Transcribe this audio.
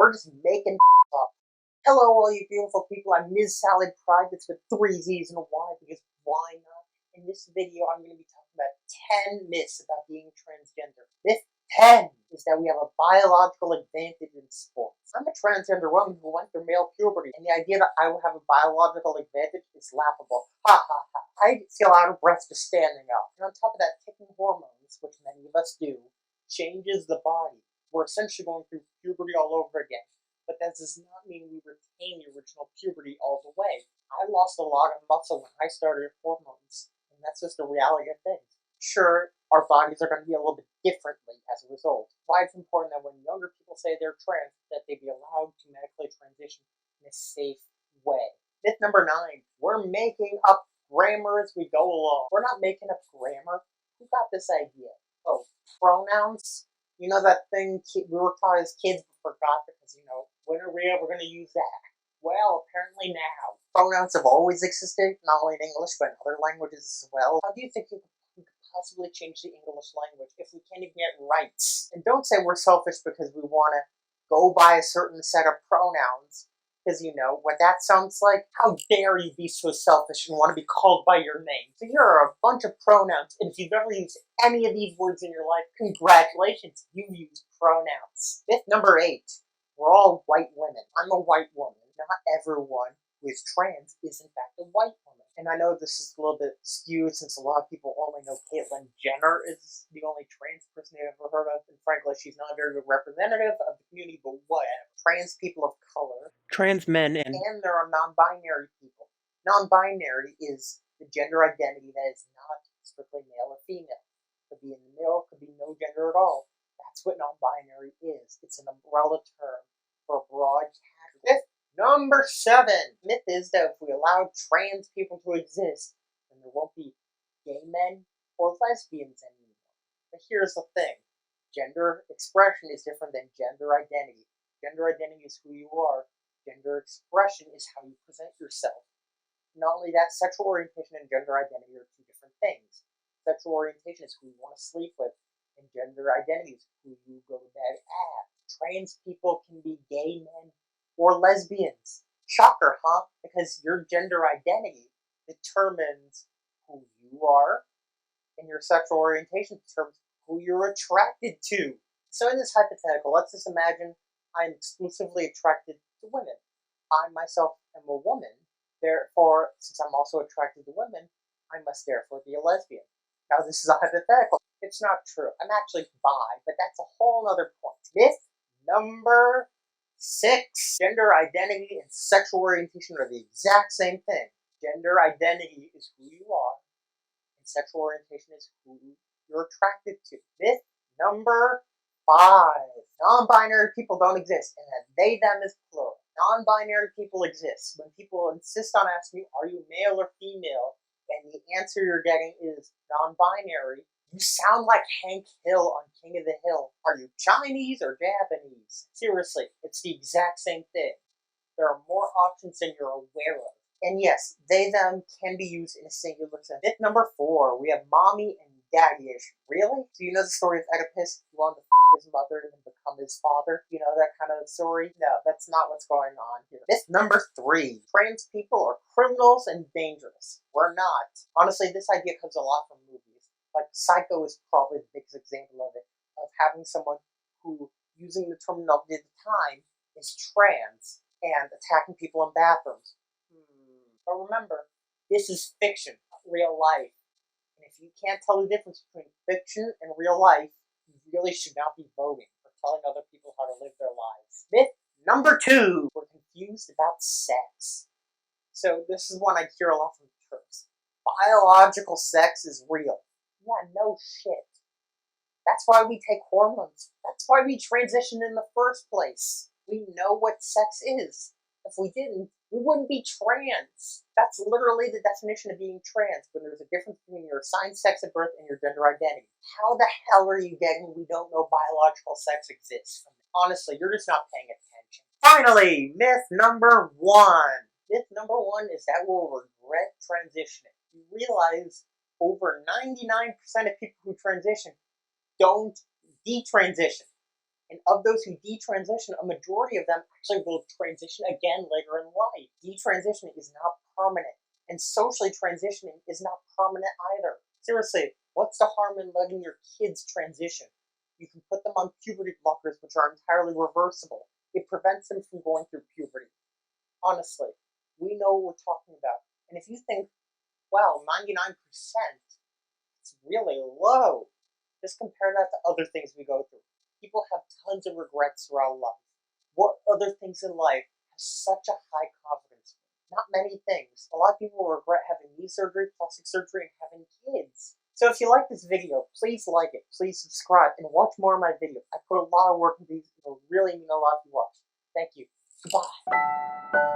We're just making up. Hello, all you beautiful people. I'm Mizzz Sally Pryde. That's with 3 Z's and a Y, because why not? In this video, I'm going to be talking about 10 myths about being transgender. Myth 10 is that we have a biological advantage in sports. I'm a transgender woman who went through male puberty, and the idea that I will have a biological advantage is laughable. Ha ha ha. I feel out of breath just standing up. And on top of that, taking hormones, which many of us do, changes the body. We're essentially going through puberty all over again. But that does not mean we retain the original puberty all the way. I lost a lot of muscle when I started hormones, and that's just the reality of things. Sure, our bodies are going to be a little bit differently as a result. Why it's important that when younger people say they're trans, that they be allowed to medically transition in a safe way. Myth number 9, we're making up grammar as we go along. We're not making up grammar. Who got this idea? Oh, pronouns? You know that thing we were taught as kids but forgot because, when are we ever going to use that? Well, apparently now. Pronouns have always existed, not only in English, but in other languages as well. How do you think you could possibly change the English language if we can't even get rights? And don't say we're selfish because we want to go by a certain set of pronouns. Because, what that sounds like? How dare you be so selfish and want to be called by your name? So here are a bunch of pronouns, and if you've ever used any of these words in your life, congratulations, you've used pronouns. Myth number 8, we're all white women. I'm a white woman. Not everyone who is trans is in fact a white woman. And I know this is a little bit skewed since a lot of people only know Caitlyn Jenner is the only trans person they've ever heard of. And frankly, she's not a very good representative of the community, but whatever. Trans people of color. Trans men and there are non-binary people. Non-binary is the gender identity that is not strictly male or female. Could be in the middle, could be no gender at all. That's what non-binary is. It's an umbrella term for a broad category. Number 7. Myth is that if we allow trans people to exist, then there won't be gay men or lesbians anymore. But here's the thing. Gender expression is different than gender identity. Gender identity is who you are. Gender expression is how you present yourself. Not only that, sexual orientation and gender identity are 2 different things. Sexual orientation is who you want to sleep with, and gender identity is who you go to bed at. Trans people can be gay men or lesbians. Shocker, huh? Because your gender identity determines who you are, and your sexual orientation determines who you're attracted to. So in this hypothetical, let's just imagine I'm exclusively attracted to women. I myself am a woman, therefore, since I'm also attracted to women, I must therefore be a lesbian. Now this is a hypothetical. It's not true. I'm actually bi, but that's a whole other point. Myth number 6. Gender identity and sexual orientation are the exact same thing. Gender identity is who you are, and sexual orientation is who you're attracted to. Myth number 5. Non-binary people don't exist, and that they, them is plural. Non-binary people exist. When people insist on asking you, are you male or female, and the answer you're getting is non-binary, you sound like Hank Hill on King of the Hill. Are you Chinese or Japanese? Seriously, it's the exact same thing. There are more options than you're aware of. And yes, they, them can be used in a singular sense. Myth number 4, we have mommy and daddy issue. Really? Do you know the story of Oedipus? He wanted to f*** his mother and then become his father? You know that kind of story? No, that's not what's going on here. Myth number 3, trans people are criminals and dangerous. We're not. Honestly, this idea comes a lot from movies. Like, Psycho is probably the biggest example of it, of having someone who, using the terminology at the time, is trans and attacking people in bathrooms. But remember, this is fiction, not real life. And if you can't tell the difference between fiction and real life, you really should not be voting or telling other people how to live their lives. Myth number 2, we're confused about sex. So this is one I hear a lot from Turks. Biological sex is real. Yeah, no shit. That's why we take hormones. That's why we transition in the first place. We know what sex is. If we didn't, we wouldn't be trans. That's literally the definition of being trans, but there's a difference between your assigned sex at birth and your gender identity. How the hell are you getting we don't know biological sex exists? Honestly, you're just not paying attention. Finally, myth number 1. Myth number 1 is that we'll regret transitioning. You realize over 99% of people who transition don't detransition. And of those who detransition, a majority of them actually will transition again later in life. Detransitioning is not permanent, and socially transitioning is not permanent either. Seriously, what's the harm in letting your kids transition? You can put them on puberty blockers, which are entirely reversible. It prevents them from going through puberty. Honestly, we know what we're talking about. And if you think, wow, 99%, it's really low. Just compare that to other things we go through. People have tons of regrets throughout life. What other things in life have such a high confidence? Not many things. A lot of people regret having knee surgery, plastic surgery, and having kids. So if you like this video, please like it, please subscribe, and watch more of my videos. I put a lot of work into these. It'll really mean a lot if you watch. Thank you. Goodbye.